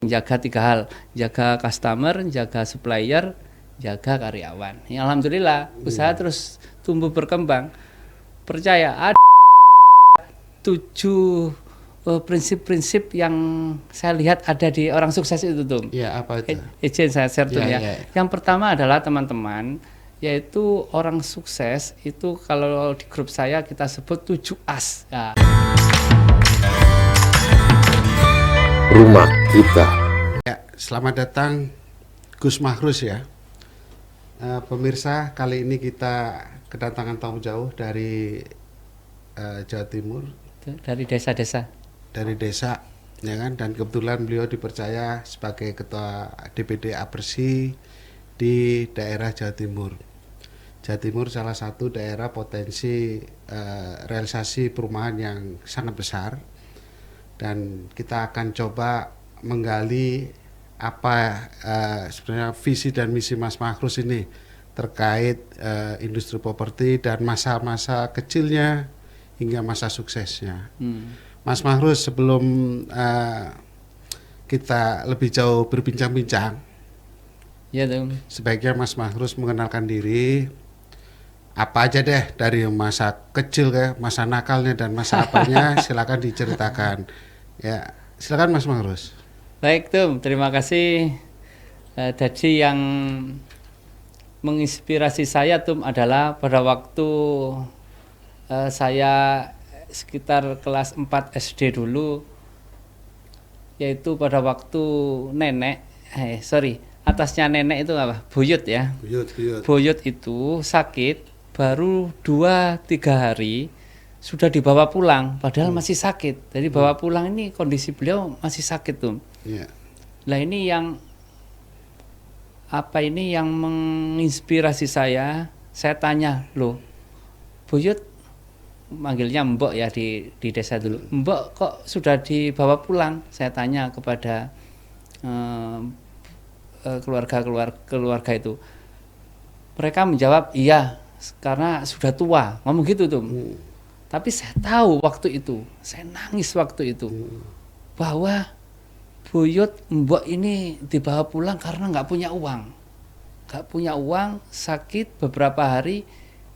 Jaga 3 hal, jaga customer, jaga supplier, jaga karyawan. Ya, alhamdulillah usaha terus tumbuh berkembang. Percaya ada 7 prinsip-prinsip yang saya lihat ada di orang sukses itu tuh. Iya, apa itu? Izin saya share tuh ya. Ya. Yang pertama adalah teman-teman, yaitu orang sukses itu kalau di grup saya kita sebut 7 as. Ya. Rumah kita. Ya, selamat datang Gus Mahrus ya. Pemirsa, kali ini kita kedatangan tamu jauh dari Jawa Timur, Dari desa-desa. dari desa, ya kan? Dan kebetulan beliau dipercaya sebagai ketua DPD Apersi di daerah Jawa Timur. Jawa Timur salah satu daerah potensi realisasi perumahan yang sangat besar. Dan kita akan coba menggali apa sebenarnya visi dan misi Mas Mahrus ini terkait industri properti dan masa-masa kecilnya hingga masa suksesnya. Mas Mahrus, sebelum kita lebih jauh berbincang-bincang, Ya, tuh. sebaiknya Mas Mahrus mengenalkan diri. Apa aja deh, dari masa kecil ke masa nakalnya dan masa apanya, silakan diceritakan. Ya, silakan Mas Mahrus. Baik tuh, terima kasih. Jadi yang menginspirasi saya tuh adalah pada waktu saya sekitar kelas 4 SD dulu, yaitu pada waktu nenek, atasnya nenek itu apa? Buyut ya. Buyut itu sakit. Baru 2-3 hari sudah dibawa pulang, padahal masih sakit. Jadi bawa pulang ini kondisi beliau masih sakit tuh. Nah ini yang menginspirasi saya tanya, loh Buyut, manggilnya Mbok ya di desa dulu, Mbok kok sudah dibawa pulang? Saya tanya kepada keluarga itu. Mereka menjawab, iya, karena sudah tua, ngomong gitu tuh. Tapi saya tahu waktu itu, saya nangis waktu itu, bahwa Buyut Mbok ini dibawa pulang karena nggak punya uang, sakit beberapa hari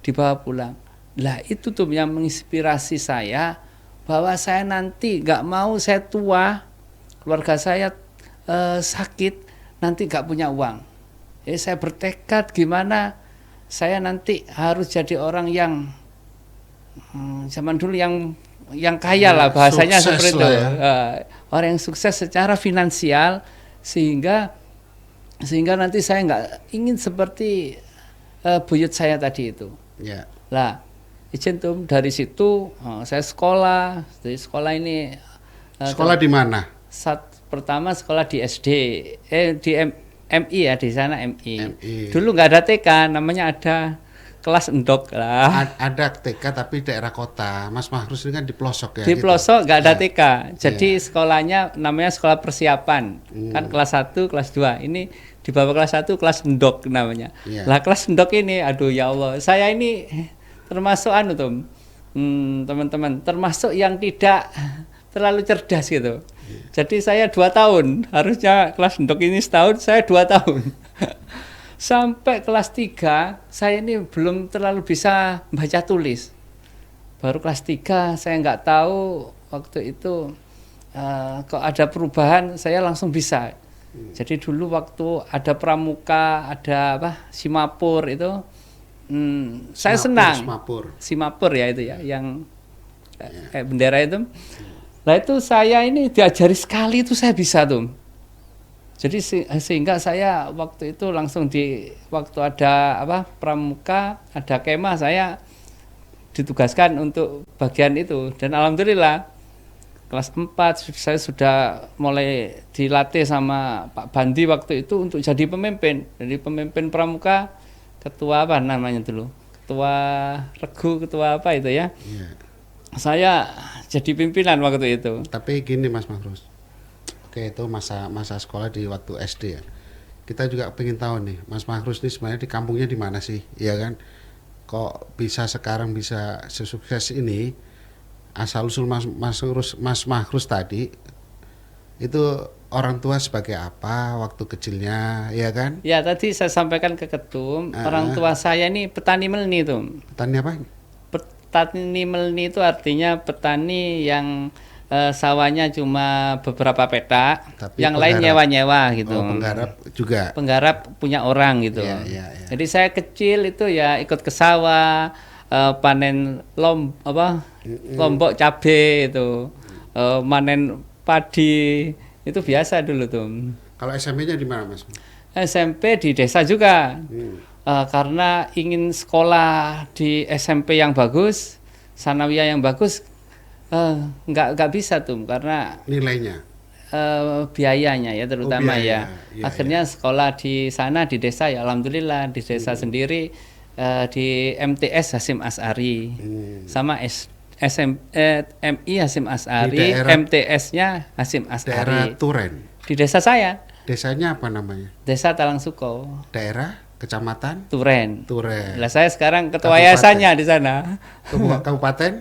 dibawa pulang. Lah itu tuh yang menginspirasi saya, bahwa saya nanti nggak mau saya tua, keluarga saya sakit, nanti nggak punya uang. Jadi saya bertekad gimana saya nanti harus jadi orang yang zaman dulu yang kaya lah, bahasanya seperti itu ya. Orang yang sukses secara finansial, sehingga nanti saya nggak ingin seperti buyut saya tadi itu. Lah izin tuh, dari situ saya sekolah. Dari sekolah ini Sekolah di mana? Pertama sekolah di SD, di MI ya, di sana MI. Dulu nggak ada TK, namanya ada kelas endok lah. Ada TK tapi daerah kota. Mas Mahrus ini kan di pelosok ya. Di pelosok nggak ada TK. Jadi sekolahnya namanya sekolah persiapan. Kan kelas 1, kelas 2. Ini di bawah kelas 1 kelas endok namanya. Lah kelas endok ini, aduh ya Allah, saya ini termasuk teman-teman, termasuk yang tidak terlalu cerdas gitu. Jadi saya 2 tahun, harusnya kelas endok ini setahun, saya 2 tahun. Sampai kelas 3, saya ini belum terlalu bisa baca tulis. Baru kelas 3, saya nggak tahu waktu itu kok ada perubahan, saya langsung bisa. Jadi dulu waktu ada pramuka, ada Simapur itu, saya senang. Simapur ya itu ya, yang kayak bendera itu. Nah itu saya ini diajari sekali itu saya bisa tuh. Jadi sehingga saya waktu itu langsung waktu ada pramuka, ada kemah, saya ditugaskan untuk bagian itu. Dan alhamdulillah kelas 4 saya sudah mulai dilatih sama Pak Bandi waktu itu untuk jadi pemimpin. Jadi pemimpin pramuka, ketua apa namanya dulu? Ketua regu, ketua apa itu ya? Saya jadi pimpinan waktu itu. Tapi gini Mas Mahrus, oke, itu masa sekolah di waktu SD ya. Kita juga pengen tahu nih, Mas Mahrus ini sebenarnya di kampungnya di mana sih, ya kan? Kok bisa sekarang bisa sesukses ini? Asal usul Mas Mahrus tadi itu orang tua sebagai apa waktu kecilnya, ya kan? Ya tadi saya sampaikan ke ketum, orang tua saya ini petani melni tuh. Petani apa? Petani melni itu artinya petani yang sawahnya cuma beberapa petak, Tapi yang lain penggarap. nyewa-nyewa gitu. Oh, penggarap juga. Penggarap punya orang gitu. Iya, iya, iya. Jadi saya kecil itu ya ikut ke sawah, panen lombok cabe itu, manen padi itu biasa dulu tuh. Kalau SMP-nya di mana, Mas? SMP di desa juga. Karena ingin sekolah di SMP yang bagus, sanawiyah yang bagus, nggak bisa tuh karena Nilainya. biayanya ya terutama biaya. ya. Akhirnya sekolah di sana di desa ya alhamdulillah di desa sendiri di MTS Hasyim Asy'ari sama MI Hasyim Asy'ari, MTS-nya Hasyim Daerah Asy'ari. Turen. Di desa saya, Desanya apa namanya? Desa Talangsuko, Daerah, kecamatan Turen. Turen. Lah saya sekarang ketua Kabupaten. yayasannya di sana. Kabupaten?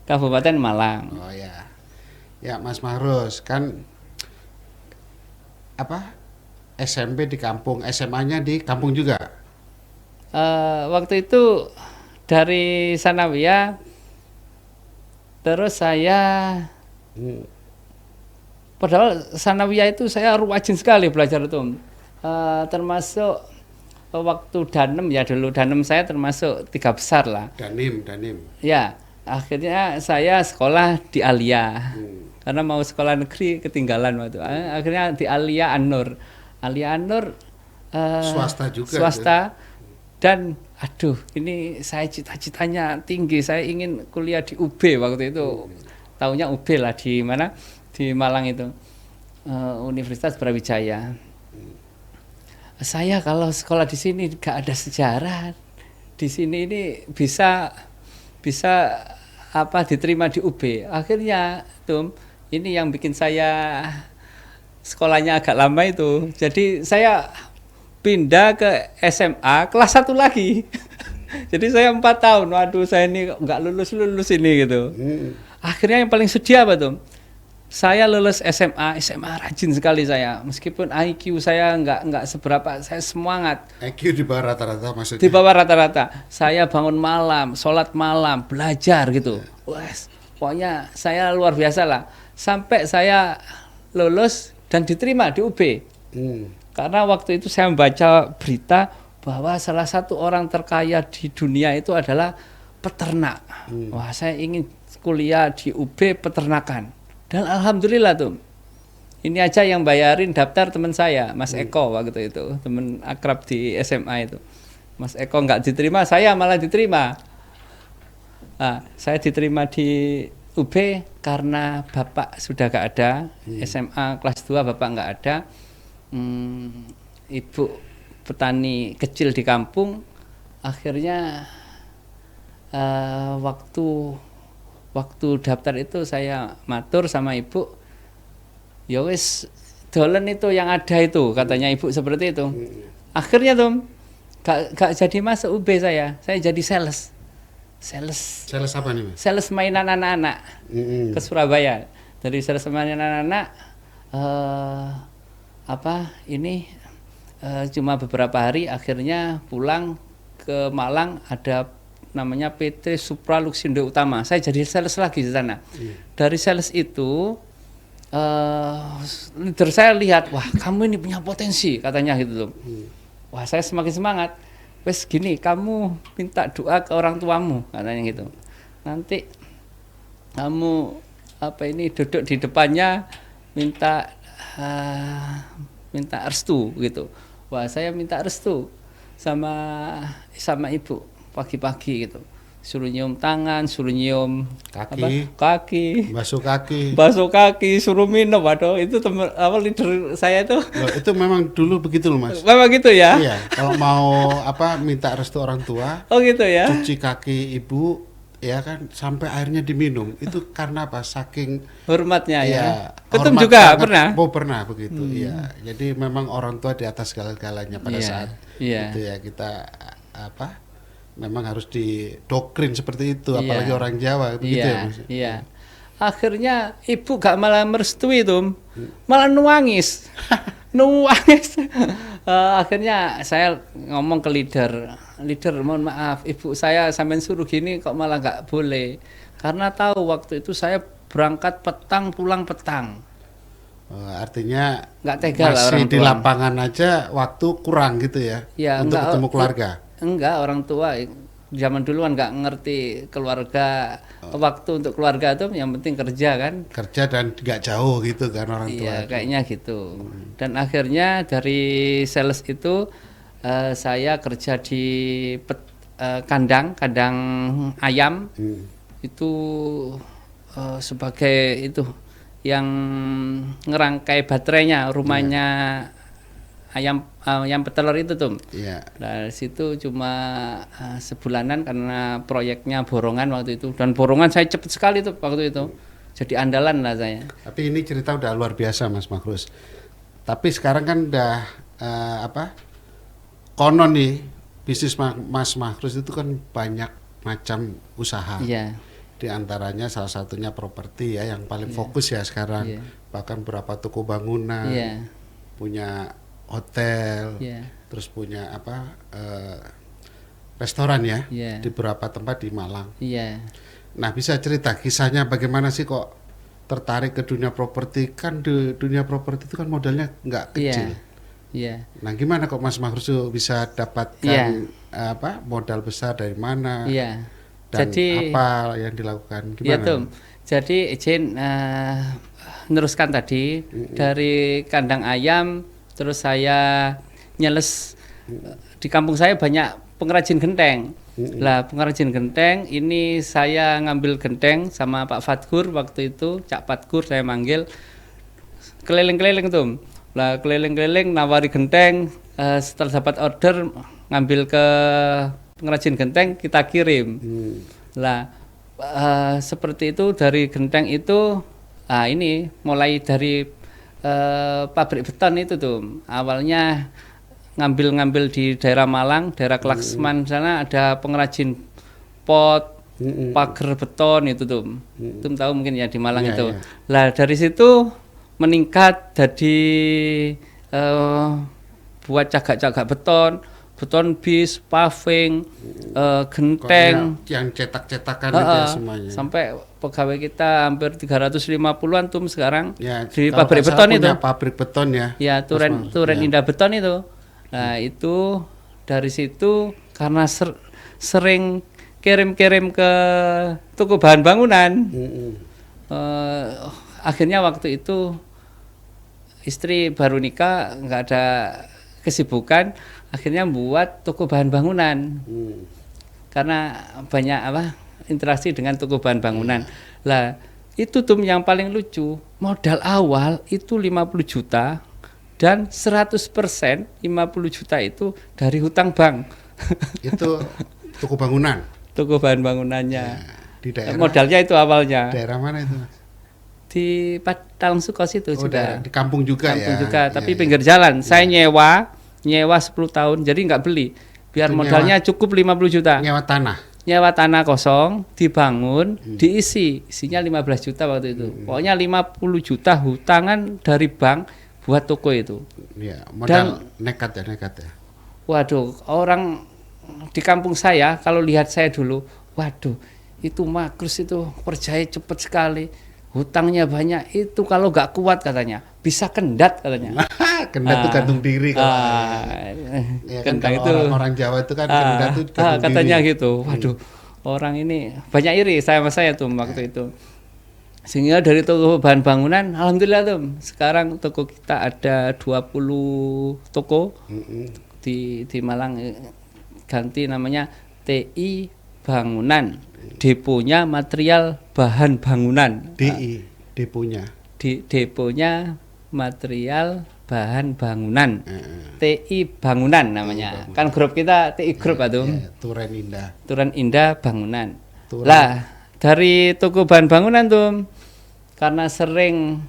Kabupaten Malang. Oh ya. Ya, Mas Mahrus, kan apa? SMP di kampung, SMA-nya di kampung juga. Waktu itu dari sanawiyah terus saya padahal sanawiyah itu saya rajin sekali belajar itu. Termasuk waktu danem ya dulu danem saya termasuk 3 besar lah. Danim. Ya, akhirnya saya sekolah di Alia. Karena mau sekolah negeri ketinggalan waktu. Akhirnya di Alia An-Nur. Alia An-Nur Swasta juga. Swasta. Dan aduh, ini saya cita-citanya tinggi. Saya ingin kuliah di UB waktu itu. Taunya UB lah di mana? Di Malang itu. Universitas Brawijaya. Saya kalau sekolah di sini gak ada sejarah. Di sini ini bisa apa diterima di UB. Akhirnya tuh ini yang bikin saya sekolahnya agak lama itu. Jadi saya pindah ke SMA kelas 1 lagi. Jadi saya 4 tahun. Waduh, saya ini nggak lulus ini gitu. Akhirnya yang paling sedih apa tuh? Saya lulus SMA rajin sekali saya. Meskipun IQ saya nggak seberapa, saya semangat. IQ di bawah rata-rata maksudnya. Di bawah rata-rata. Saya bangun malam, sholat malam, belajar gitu. Wes, pokoknya saya luar biasa lah. Sampai saya lulus dan diterima di UB. Karena waktu itu saya membaca berita bahwa salah satu orang terkaya di dunia itu adalah peternak. Wah, saya ingin kuliah di UB peternakan. Dan alhamdulillah tuh. Ini aja yang bayarin daftar teman saya, Mas Eko waktu itu, teman akrab di SMA itu. Mas Eko nggak diterima, saya malah diterima. Nah, saya diterima di UB karena bapak sudah nggak ada, SMA kelas 2 bapak nggak ada. Ibu petani kecil di kampung, akhirnya waktu daftar itu saya matur sama ibu, ya wis dolen itu yang ada itu, katanya ibu seperti itu. Akhirnya tuh gak jadi masuk UB saya jadi sales apa nih, Mas? Sales mainan anak-anak ke Surabaya. Dari sales mainan anak-anak cuma beberapa hari, akhirnya pulang ke Malang, ada namanya PT Supra Luxindo Utama. Saya jadi sales lagi di sana. Dari sales itu leader saya lihat, wah kamu ini punya potensi, katanya gitu loh. Wah, saya semakin semangat. Wes gini, kamu minta doa ke orang tuamu, katanya gitu. Nanti kamu duduk di depannya minta restu gitu. Wah, saya minta restu sama ibu pagi-pagi gitu. Suruh nyium tangan, suruh nyium kaki, basuh kaki, suruh minum. Waduh, itu leader saya itu. Loh, itu memang dulu begitu loh, Mas. Memang gitu ya? Iya, kalau mau minta restu orang tua, oh gitu ya. Cuci kaki ibu, ya kan, sampai airnya diminum. Itu karena apa? Saking hormatnya ya. Ketum juga banget. pernah? Oh, pernah begitu. Iya. Jadi memang orang tua di atas segala-galanya pada saat itu ya, kita memang harus didoktrin seperti itu, apalagi orang Jawa begitu ya, Mas. Iya. Akhirnya ibu gak malah merestui tuh, malah nuangis. Nuangis. Akhirnya saya ngomong ke leader, mohon maaf ibu saya sampean suruh gini kok malah gak boleh. Karena tahu waktu itu saya berangkat petang pulang petang. Artinya nggak tega lah orang masih di tua. lapangan aja waktu kurang gitu ya, Ya, untuk enggak, ketemu keluarga. Enggak, orang tua zaman dulu kan nggak ngerti keluarga, waktu untuk keluarga itu yang penting kerja kan. Kerja dan nggak jauh gitu kan orang tua. Iya, kayaknya gitu. Dan akhirnya dari sales itu saya kerja di kandang ayam. Itu sebagai itu yang ngerangkai baterainya rumahnya ayam petelur itu tuh. Iya. Nah, situ cuma sebulanan karena proyeknya borongan waktu itu, dan borongan saya cepet sekali tuh waktu itu. Jadi andalan lah saya. Tapi ini cerita udah luar biasa Mas Makrus. Tapi sekarang kan udah konon nih bisnis Mas Makrus itu kan banyak macam usaha. Iya. Di antaranya salah satunya properti ya yang paling fokus ya sekarang. Iya. Bahkan beberapa toko bangunan, Iya. punya hotel, Iya. terus punya restoran ya, Iya. di beberapa tempat di Malang. Iya. Nah, bisa cerita kisahnya bagaimana sih kok tertarik ke dunia properti? Kan di dunia properti itu kan modalnya nggak kecil. Iya. Nah, gimana kok Mas Makrus bisa dapatkan modal besar dari mana? Iya. Dan Jadi apa yang dilakukan? iya Gimana? tuh. Jadi izin meneruskan tadi dari kandang ayam, terus saya nyeles di kampung saya banyak pengrajin genteng. Lah pengrajin genteng ini saya ngambil genteng sama Pak Fatgur waktu itu, Cak Fatgur saya manggil, keliling-keliling tuh. Lah keliling-keliling nawari genteng, setelah dapat order ngambil ke pengrajin genteng kita kirim. Lah seperti itu dari genteng itu ini mulai dari pabrik beton itu tuh. Awalnya ngambil di daerah Malang, daerah Klaksman sana ada pengrajin pot, pagar beton itu tuh. Itu tahu mungkin ya di Malang itu. Iya. Lah dari situ meningkat jadi buat cagak-cagak beton bis, paving, genteng, yang cetak-cetakan itu ya semuanya. sampai pegawai kita hampir 350-an tuh sekarang Ya, di kalau pabrik nggak beton salah itu. punya pabrik beton ya. Ya, Turen ya. Indah Beton itu. Nah, itu dari situ karena sering kirim-kirim ke toko bahan bangunan. Akhirnya waktu itu istri baru nikah, nggak ada kesibukan, akhirnya buat toko bahan bangunan. Karena banyak interaksi dengan toko bahan bangunan. Lah, itu tuh yang paling lucu, modal awal itu 50 juta dan 100% 50 juta itu dari hutang bank. Itu toko bangunan. Toko bahan bangunannya. Di daerah Modalnya itu awalnya. daerah mana itu, Mas? Di Talang Sukos itu juga. Di kampung juga Kampung ya. juga, tapi Iya, pinggir jalan. Saya nyewa 10 tahun, jadi nggak beli. Biar Itu modalnya cukup 50 juta. nyewa tanah. Nyewa tanah kosong, dibangun, isinya 15 juta waktu itu. Pokoknya 50 juta hutangan dari bank buat toko itu. Iya, modal nekat ya. Waduh, orang di kampung saya kalau lihat saya dulu, waduh, itu Makrus itu percaya cepet sekali. Hutangnya banyak, itu kalau nggak kuat katanya bisa kendat katanya. Kendat itu gantung diri kalau ya kan, Kendat kalau orang Jawa itu kan kendat itu gantung katanya diri. gitu. Waduh, orang ini banyak iri sama saya tuh waktu itu. Sehingga dari toko bahan bangunan, alhamdulillah tuh sekarang toko kita ada 20 toko di Malang, ganti namanya TI Bangunan, deponya material bahan bangunan. Deponya. Deponya material bahan bangunan. TI Bangunan namanya. Kan grup kita TI Group atau Turen Indah. Turen Indah Bangunan. Lah, dari toko bahan bangunan tuh karena sering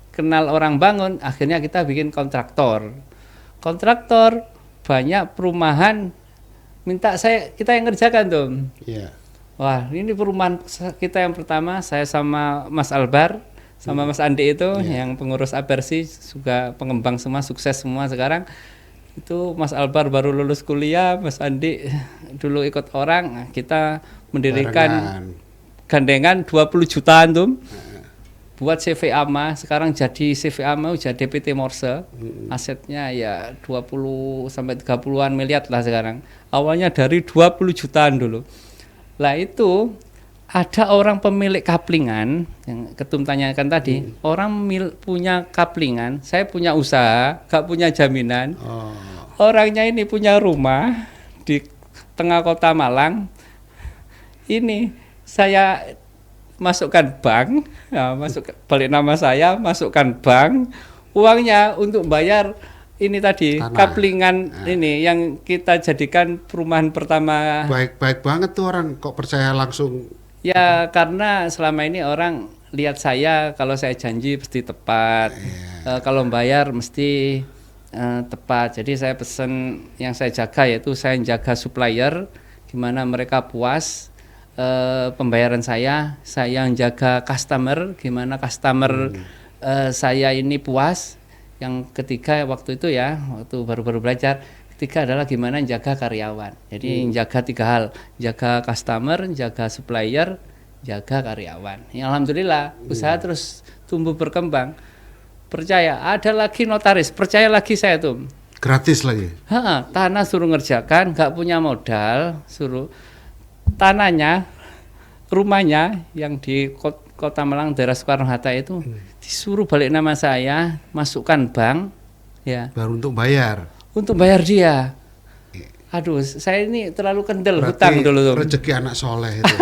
kenal orang bangun, akhirnya kita bikin kontraktor. Kontraktor banyak perumahan minta kita yang ngerjakan tuh. Iya. Wah, ini perumahan kita yang pertama, saya sama Mas Albar, sama Mas Andi itu yang pengurus Apersi, juga pengembang semua, sukses semua sekarang. Itu Mas Albar baru lulus kuliah, Mas Andi dulu ikut orang, kita mendirikan gandengan 20 jutaan tuh. Buat CV AMA, sekarang jadi CV AMA udah DPT Morse. Asetnya ya 20 sampai 30-an miliar lah sekarang. Awalnya dari 20 jutaan dulu. Lah itu ada orang pemilik kaplingan yang Ketum tanyakan tadi, orang punya kaplingan, saya punya usaha, gak punya jaminan. Orangnya ini punya rumah di tengah kota Malang. Ini saya masukkan bank, ya, balik nama saya, masukkan bank, uangnya untuk bayar ini tadi tanah. Kaplingan ini yang kita jadikan perumahan pertama. Baik banget tuh orang kok percaya langsung. Ya karena selama ini orang lihat saya kalau saya janji pasti tepat, kalau bayar mesti tepat. Jadi saya pesan yang saya jaga yaitu saya jaga supplier, gimana mereka puas. Pembayaran saya yang jaga customer, gimana customer saya ini puas. Yang ketiga waktu itu ya, waktu baru-baru belajar, ketiga adalah gimana jaga karyawan. Jadi jaga 3 hal, jaga customer, jaga supplier, jaga karyawan. Ya, alhamdulillah usaha terus tumbuh berkembang. Percaya, ada lagi notaris, percaya lagi saya tuh. Gratis lagi? Tanah suruh ngerjakan, gak punya modal, suruh tanahnya, rumahnya yang di Kota Malang daerah Soekarno-Hatta itu disuruh balik nama saya, masukkan bank, ya. Baru untuk bayar. Untuk bayar dia. Aduh, saya ini terlalu kendel. Berarti hutang dulu tuh. Rezeki anak soleh itu.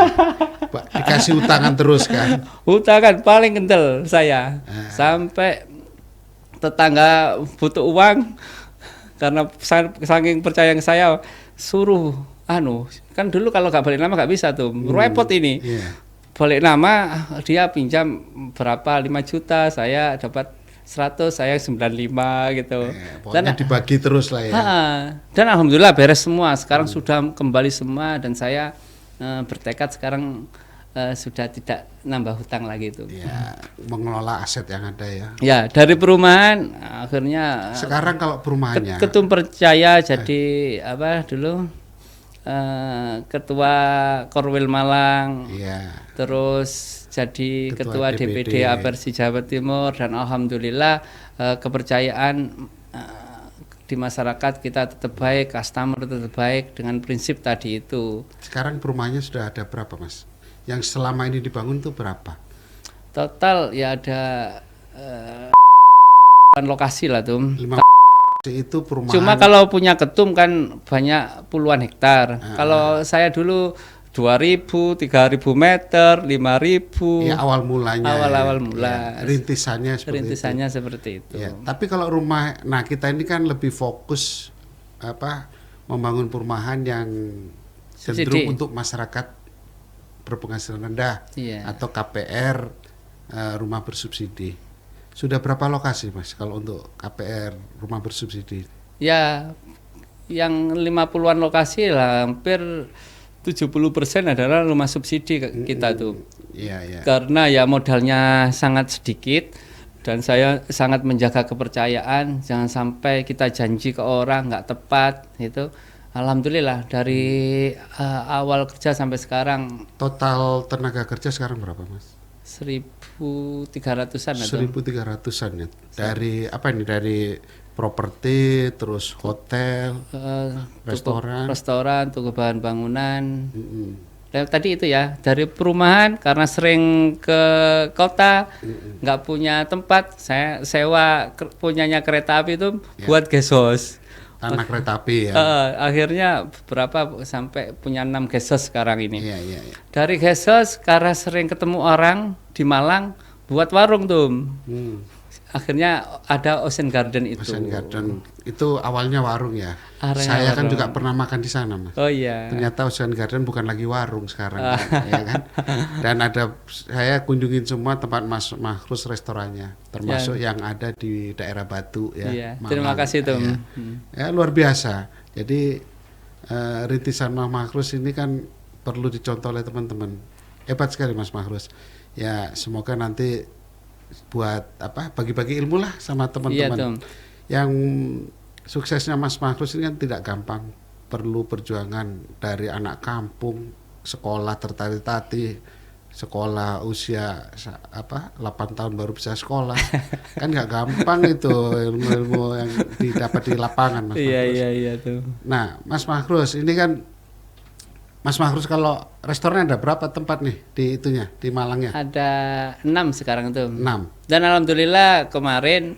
Pak, dikasih utangan terus kan? Utangan paling kendel saya. Sampai tetangga butuh uang karena saking percaya saya suruh kan dulu kalau nggak balik nama nggak bisa tuh, repot ini. Balik nama dia pinjam berapa 5 juta, saya dapat 100, saya 95 gitu. Pokoknya dibagi terus lah ya. Dan alhamdulillah beres semua. Sekarang sudah kembali semua dan saya bertekad sekarang sudah tidak nambah hutang lagi itu. Ya, mengelola aset yang ada ya. Ya, dari perumahan akhirnya sekarang kalau perumahannya Ketum percaya jadi apa dulu? Ketua Korwil Malang, terus jadi ketua DPD Apersi Jawa Timur, dan alhamdulillah kepercayaan di masyarakat kita tetap baik, customer tetap baik dengan prinsip tadi itu. Sekarang perumahannya sudah ada berapa, Mas? Yang selama ini dibangun itu berapa? Total ya ada lokasi lah tuh. Itu perumahan. Cuma kalau punya ketum kan banyak puluhan hektar. Kalau saya dulu 2.000, 3.000 meter, 5.000. Ya awal mulanya. Awal mula. Ya, rintisannya seperti itu. Ya, tapi kalau rumah, nah kita ini kan lebih fokus membangun perumahan yang cenderung untuk masyarakat berpenghasilan rendah atau KPR, rumah bersubsidi. Sudah berapa lokasi, Mas, kalau untuk KPR rumah bersubsidi? Ya, yang 50-an lokasi lah, hampir 70% adalah rumah subsidi kita tuh. Karena ya modalnya sangat sedikit dan saya sangat menjaga kepercayaan, jangan sampai kita janji ke orang nggak tepat gitu. Alhamdulillah dari awal kerja sampai sekarang. Total tenaga kerja sekarang berapa, Mas? 1.300-an atau 1.300-an ya. Dari apa ini? Dari properti, terus hotel, restoran, toko bahan bangunan. Tadi itu ya, dari perumahan karena sering ke kota, nggak punya tempat, saya sewa punyanya kereta api itu buat gesos. Tanah kereta api ya. Akhirnya berapa sampai punya 6 gesos sekarang ini. Dari gesos karena sering ketemu orang di Malang buat warung tuh. Akhirnya ada Ocean Garden itu. Ocean Garden itu awalnya warung ya. Saya kan juga pernah makan di sana, Mas. Oh iya. Ternyata Ocean Garden bukan lagi warung sekarang, ya kan. Dan saya kunjungin semua tempat Mas Makhrus restorannya, termasuk yang ada di daerah Batu ya. Iya. Terima kasih tuh. Ya luar biasa. Jadi rintisan Mas Makhrus ini kan perlu dicontoh oleh teman-teman. Hebat sekali Mas Mahrus. Ya semoga nanti buat bagi-bagi ilmu lah sama teman-teman. Yang suksesnya Mas Mahrus ini kan tidak gampang, perlu perjuangan dari anak kampung, sekolah tertati-tati, sekolah usia 8 tahun baru bisa sekolah. Kan nggak gampang itu ilmu-ilmu yang didapat di lapangan Mas Mahrus. Iya tuh. Nah Mas Mahrus ini kan Mas Mahrus kalau restoran ada berapa tempat nih di Malangnya? Ada 6 sekarang tuh. 6. Dan alhamdulillah kemarin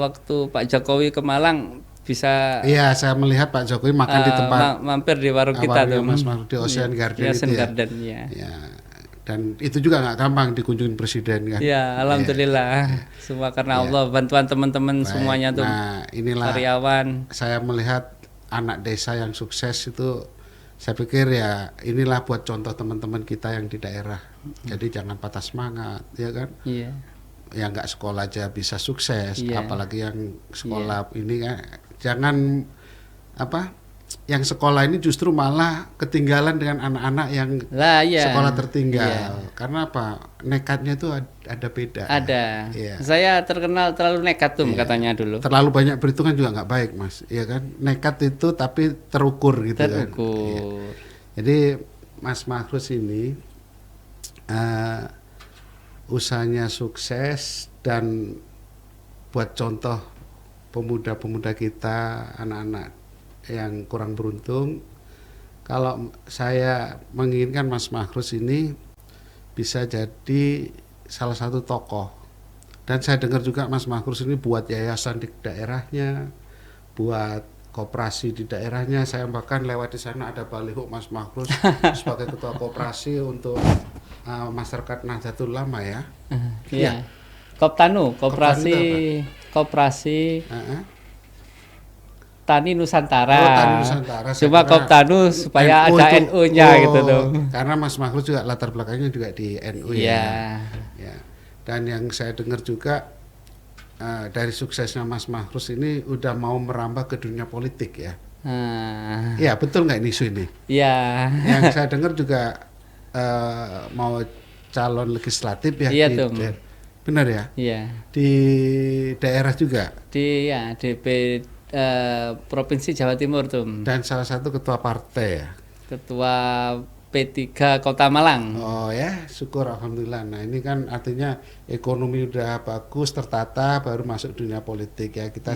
waktu Pak Jokowi ke Malang bisa. Iya, saya melihat Pak Jokowi makan di tempat mampir di warung kita tuh. Mas Mahrus di Ocean Garden Ocean itu Garden, ya. Ya. Dan itu juga nggak gampang dikunjungi presiden kan. Ya, alhamdulillah. Semua karena Allah, bantuan teman-teman semuanya tuh. Nah, inilah karyawan. Saya melihat anak desa yang sukses itu, saya pikir ya inilah buat contoh teman-teman kita yang di daerah. Jadi jangan patah semangat, ya kan? Iya. Yang nggak sekolah aja bisa sukses, apalagi yang sekolah ini kan. Jangan yang sekolah ini justru malah ketinggalan dengan anak-anak yang sekolah tertinggal. Karena apa? Nekatnya itu ada beda. Ada. Ya. Saya terkenal terlalu nekat tuh katanya dulu. Terlalu banyak perhitungan juga nggak baik Mas, ya kan? Nekat itu tapi terukur gitu kan. Ya. Jadi Mas Mahrus ini usahanya sukses dan buat contoh pemuda-pemuda kita, anak-anak yang kurang beruntung. Kalau saya menginginkan Mas Mahrus ini bisa jadi salah satu tokoh. Dan saya dengar juga Mas Mahrus ini buat yayasan di daerahnya, buat koperasi di daerahnya. Saya bahkan lewat di sana ada baliho Mas Mahrus sebagai ketua koperasi untuk masyarakat Nahdlatul Ulama ya. Iya. Koptanu, koperasi Tani Nusantara. Tani Nusantara. Cuma Koptanu supaya NU ada NU-nya gitu tuh. Karena Mas Mahrus juga latar belakangnya juga di NU ya. Dan yang saya dengar juga dari suksesnya Mas Mahrus ini udah mau merambah ke dunia politik ya. Iya, betul nggak ini isu ini? Iya. Yang saya dengar juga mau calon legislatif ya. Iya tuh. Benar ya? Iya. Di daerah juga. Di DP Provinsi Jawa Timur tuh. Dan salah satu ketua partai ya. Ketua P3 Kota Malang. Oh ya, syukur alhamdulillah. Nah ini kan artinya ekonomi udah bagus, tertata, baru masuk dunia politik ya. Kita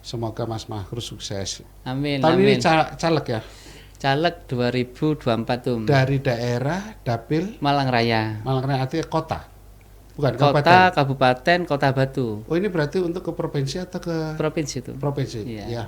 semoga Mas Mahrus sukses. Amin. Tahun amin. ini caleg ya? Caleg 2024 tuh. Dari daerah Dapil Malang Raya. Malang Raya artinya kota. Bukan kota, kabupaten, Kota Batu. Oh ini berarti untuk ke provinsi atau ke provinsi itu? Provinsi. Ya.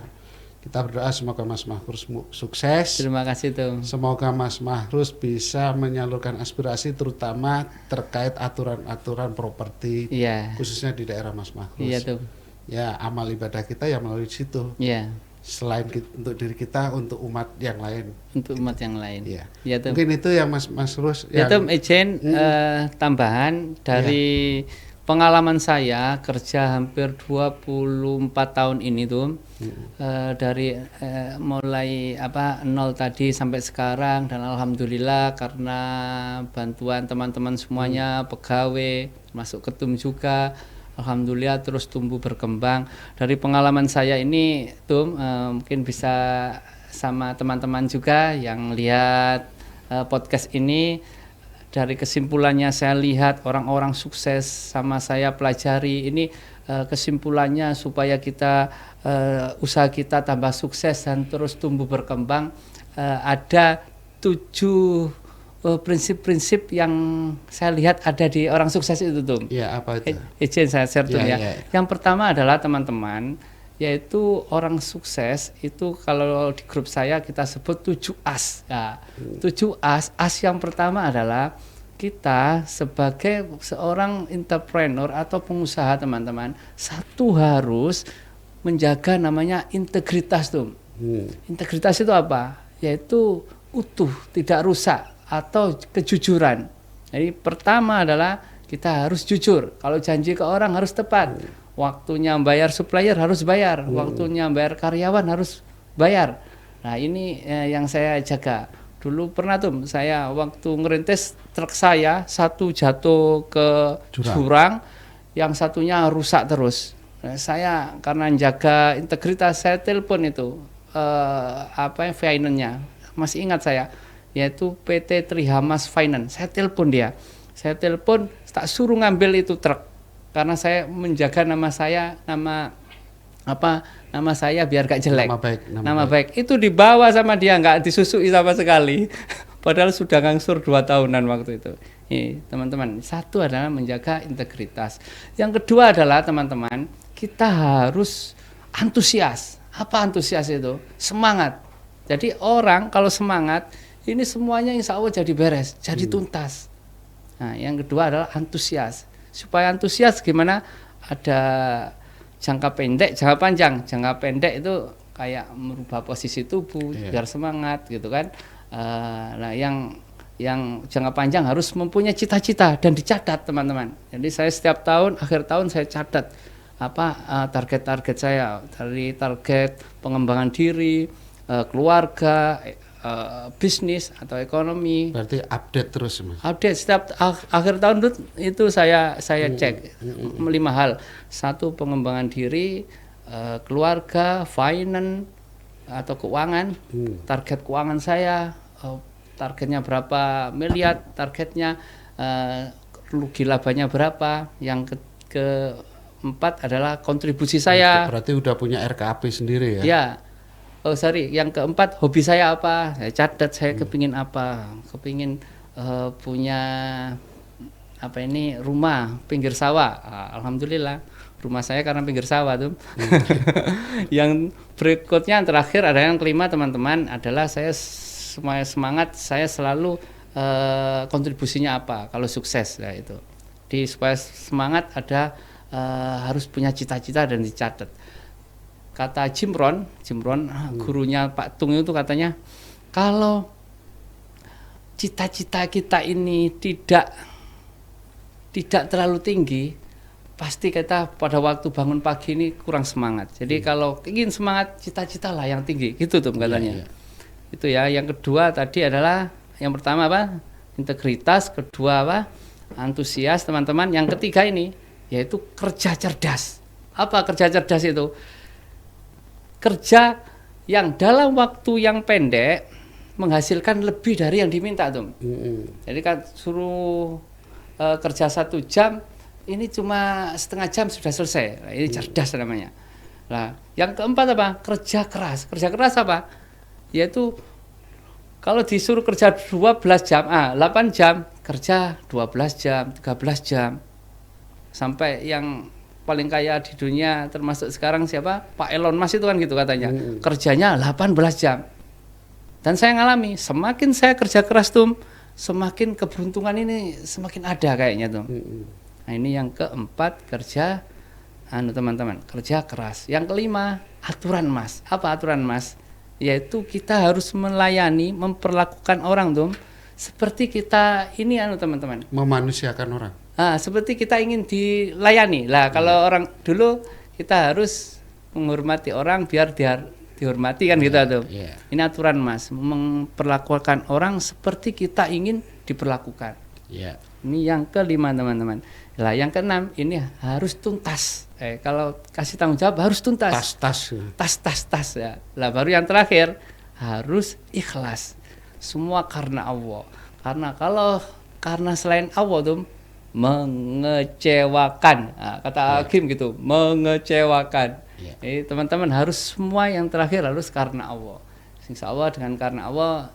Kita berdoa semoga Mas Mahrus sukses. Terima kasih tuh. Semoga Mas Mahrus bisa menyalurkan aspirasi terutama terkait aturan-aturan properti khususnya di daerah Mas Mahrus. Iya tuh. Ya amal ibadah kita ya melalui situ. Iya. Selain untuk diri kita, untuk umat yang lain. Untuk umat yang lain. Iya. Ya, mungkin itu yang Mas Mahrus. Ya tuh izin tambahan dari pengalaman saya kerja hampir 24 tahun ini tuh dari mulai nol tadi sampai sekarang, dan alhamdulillah karena bantuan teman-teman semuanya, pegawai masuk ketum juga, alhamdulillah terus tumbuh berkembang. Dari pengalaman saya ini tuh mungkin bisa sama teman-teman juga yang lihat podcast ini, dari kesimpulannya saya lihat orang-orang sukses sama saya pelajari ini, kesimpulannya supaya kita usaha kita tambah sukses dan terus tumbuh berkembang, ada 7 prinsip-prinsip yang saya lihat ada di orang sukses itu tuh. Iya, apa itu? Izin saya share tuh ya. Yang pertama adalah teman-teman, yaitu orang sukses itu kalau di grup saya kita sebut 7 as. Ya, 7 as. As yang pertama adalah kita sebagai seorang entrepreneur atau pengusaha teman-teman, satu harus menjaga namanya integritas tuh. Integritas itu apa? Yaitu utuh, tidak rusak, atau kejujuran. Jadi pertama adalah kita harus jujur. Kalau janji ke orang harus tepat. Waktunya bayar supplier harus bayar. Waktunya bayar karyawan harus bayar. Nah ini yang saya jaga. Dulu pernah tuh saya waktu ngerintis truk saya satu jatuh ke jurang, yang satunya rusak terus. Nah, saya karena jaga integritas saya telepon itu finance-nya. Masih ingat saya, yaitu PT Trihamas Finance. Saya telepon dia. Saya telepon tak suruh ngambil itu truk karena saya menjaga nama saya, nama saya biar gak jelek. Nama baik. Itu dibawa sama dia, nggak disusui sama sekali. Padahal sudah ngangsur 2 tahunan waktu itu. Nih, teman-teman, satu adalah menjaga integritas. Yang kedua adalah teman-teman, kita harus antusias. Apa antusias itu? Semangat. Jadi orang kalau semangat, ini semuanya insya Allah jadi beres, jadi tuntas. Nah, yang kedua adalah antusias. Supaya antusias gimana? Ada jangka pendek, jangka panjang. Jangka pendek itu kayak merubah posisi tubuh biar semangat gitu kan. Nah, yang jangka panjang harus mempunyai cita-cita dan dicatat, teman-teman. Jadi saya setiap tahun, akhir tahun saya catat target-target saya, dari target pengembangan diri, keluarga, bisnis atau ekonomi. Berarti update terus, Mas. Update setiap akhir tahun itu saya cek 5 hal. 1, pengembangan diri, keluarga, finance atau keuangan, target keuangan saya, targetnya berapa miliar, targetnya rugi labanya berapa. Yang keempat adalah kontribusi saya. Berarti udah punya RKAP sendiri ya? Ya. Yang keempat, hobi saya apa? Saya catat, saya kepingin apa? Kepingin punya rumah pinggir sawah. Alhamdulillah, rumah saya karena pinggir sawah tuh. Yang berikutnya, yang terakhir ada yang kelima, teman-teman, adalah saya semangat, saya selalu kontribusinya apa kalau sukses ya itu. Supaya semangat ada harus punya cita-cita dan dicatat. Kata Jim Rohn, gurunya Pak Tung itu katanya, kalau cita-cita kita ini tidak terlalu tinggi, pasti kita pada waktu bangun pagi ini kurang semangat. Jadi kalau ingin semangat, cita-cita lah yang tinggi, gitu tuh katanya. Itu ya. Yang kedua tadi adalah, yang pertama apa? Integritas. Kedua apa? Antusias, teman-teman. Yang ketiga ini yaitu kerja cerdas. Apa kerja cerdas itu? Kerja yang dalam waktu yang pendek menghasilkan lebih dari yang diminta tuh. Jadi kan suruh kerja 1 jam, ini cuma setengah jam sudah selesai. Nah, ini cerdas namanya. Nah, yang keempat apa? Kerja keras. Kerja keras apa? Yaitu kalau disuruh kerja 12 jam, 8 jam, kerja 12 jam, 13 jam. Sampai yang paling kaya di dunia termasuk sekarang siapa? Pak Elon Musk itu kan gitu katanya. Kerjanya 18 jam. Dan saya ngalami, semakin saya kerja keras tuh, semakin keberuntungan ini semakin ada kayaknya tuh. Nah, ini yang keempat, kerja teman-teman, kerja keras. Yang kelima, aturan Mas. Apa aturan Mas? Yaitu kita harus melayani, memperlakukan orang tuh seperti kita ini teman-teman. Memanusiakan orang. Seperti kita ingin dilayani. Lah kalau orang dulu kita harus menghormati orang biar dihormati kan gitu tuh. Ini aturan Mas, memperlakukan orang seperti kita ingin diperlakukan. Ini yang kelima teman-teman. Lah yang keenam ini harus tuntas. Kalau kasih tanggung jawab harus tuntas. Tas ya. Lah baru yang terakhir harus ikhlas. Semua karena Allah. Karena selain Allah tuh mengecewakan. Kata Hakim gitu, mengecewakan. Teman-teman harus semua yang terakhir harus karena Allah. Insya Allah dengan karena Allah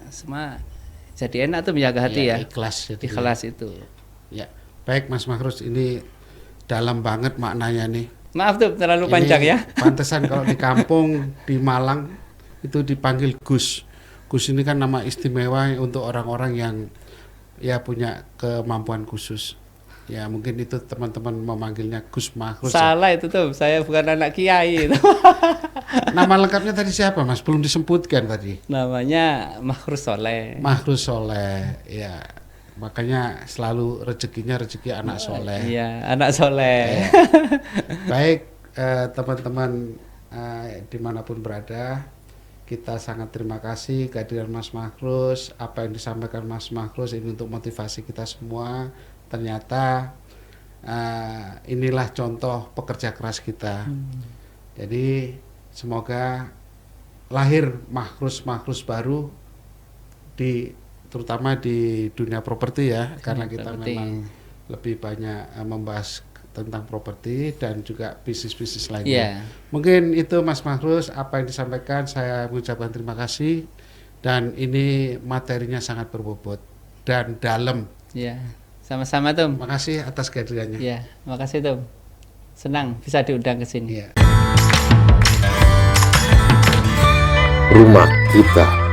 semua jadi enak tuh menjaga hati ya. Ikhlas itu. Ya. Baik Mas Makhrus, ini dalam banget maknanya nih. Maaf tuh terlalu panjang ya. Pantesan kalau di kampung di Malang itu dipanggil Gus. Gus ini kan nama istimewa untuk orang-orang yang ya punya kemampuan khusus. Ya mungkin itu teman-teman memanggilnya Gus Makhrus. Salah ya? Itu tuh, saya bukan anak kiai. Nama lengkapnya tadi siapa Mas? Belum disebutkan tadi. Namanya Makhrus Soleh. Makhrus Soleh, ya. Makanya selalu rezeki anak soleh. Iya, anak soleh. Ya. Baik teman-teman dimanapun berada, kita sangat terima kasih kehadiran Mas Makhrus. Apa yang disampaikan Mas Makhrus ini untuk motivasi kita semua. Ternyata inilah contoh pekerja keras kita. Jadi semoga lahir Makhrus baru terutama di dunia properti ya, karena kita memang lebih banyak membahas tentang properti dan juga bisnis-bisnis lainnya. Mungkin itu Mas Makhrus apa yang disampaikan, saya mengucapkan terima kasih, dan ini materinya sangat berbobot dan dalam. Ya, sama-sama Tom. Terima kasih atas kehadirannya. Ya, makasih Tom. Senang bisa diundang ke sini. Ya. Rumah kita.